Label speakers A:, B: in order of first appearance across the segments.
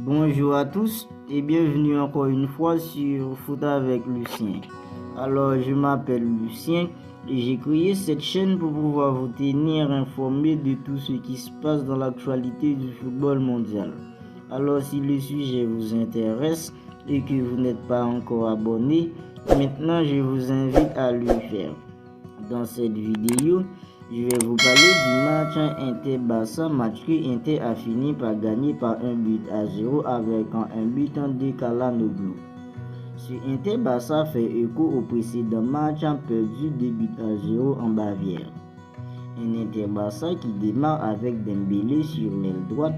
A: Bonjour à tous et bienvenue encore une fois sur Foot avec Lucien. Alors, je m'appelle Lucien et j'ai créé cette chaîne pour pouvoir vous tenir informé de tout ce qui se passe dans l'actualité du football mondial. Alors, si le sujet vous intéresse et que vous n'êtes pas encore abonné, maintenant je vous invite à le faire. Dans cette vidéo, je vais vous parler du match Inter-Barça, match que Inter a fini par gagner par 1-0 avec un but de Calhanoglu. Ce Inter-Barça fait écho au précédent match perdu 2-0 en Bavière. Un Inter-Barça qui démarre avec Dembélé sur l'aile droite.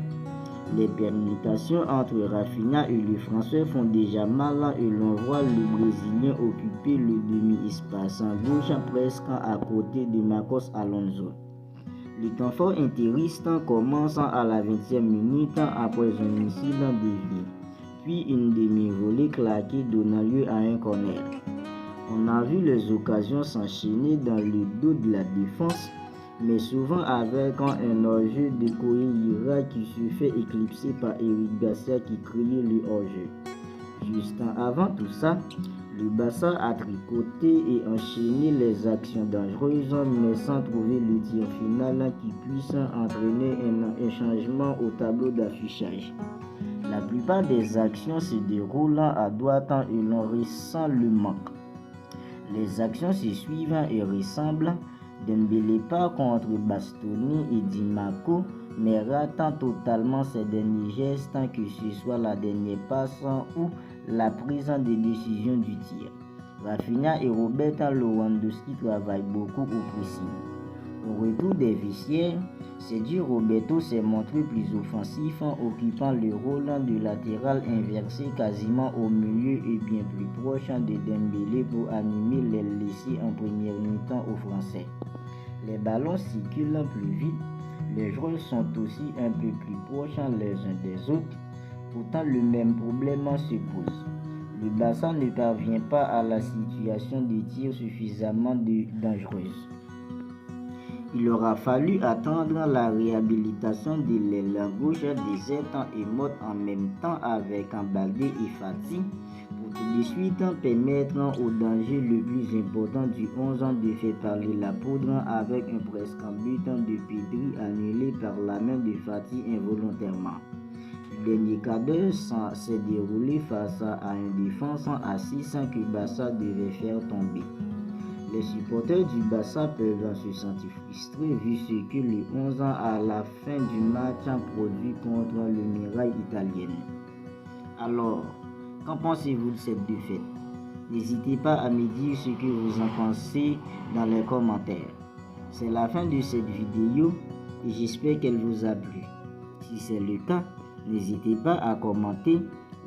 A: Les permutations entre Rafinha et le Français font déjà mal et l'on voit le Brésilien occuper le demi-espace en gauche presque à côté de Marcos Alonso. Le temps fort interiste commence à la 20e minute après un missile dévié, puis une demi-volée claquée donnant lieu à un corner. On a vu les occasions s'enchaîner dans le dos de la défense, mais souvent avec un hors-jeu de Correia qui se fait éclipser par Eric Garcia qui criait le hors-jeu. Juste avant tout ça, le Barça a tricoté et enchaîné les actions dangereuses, mais sans trouver le tir final qui puisse entraîner un changement au tableau d'affichage. La plupart des actions se déroulent à droite et l'on ressent le manque. Les actions se suivent et ressemblent. Dembélé part contre Bastoni et Di Marco, mais ratant totalement ses derniers gestes, que ce soit la dernière passe ou la prise de décision du tir. Rafinha et Robert Lewandowski travaillent beaucoup au pressing. Au retour des vestiaires, Sergio Roberto s'est montré plus offensif en occupant le rôle de latéral inversé quasiment au milieu et bien plus proche de Dembélé pour animer les laissés en première mi-temps aux Français. Les ballons circulent plus vite, les joueurs sont aussi un peu plus proches les uns des autres, pourtant le même problème se pose. Le Barça ne parvient pas à la situation de tir suffisamment dangereuse. Il aura fallu attendre la réhabilitation de l'aile gauche déserte et morte en même temps avec Baldé et Fati pour tout de suite permettre au danger le plus important du 11 ans de faire parler la poudre avec un presque but de Pedri annulé par la main de Fati involontairement. Le dernier quart d'heure s'est déroulé face à une défense à 6 que Barça devait faire tomber. Les supporters du Barça peuvent se sentir frustrés vu ce que le 11 ans à la fin du match a produit contre le Mirail italienne. Alors, qu'en pensez-vous de cette défaite? N'hésitez pas à me dire ce que vous en pensez dans les commentaires. C'est la fin de cette vidéo et j'espère qu'elle vous a plu. Si c'est le cas, n'hésitez pas à commenter,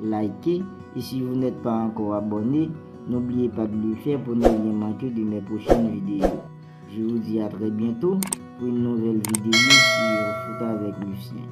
A: liker et si vous n'êtes pas encore abonné, n'oubliez pas de le faire pour ne rien manquer de mes prochaines vidéos. Je vous dis à très bientôt pour une nouvelle vidéo sur Foot avec Lucien.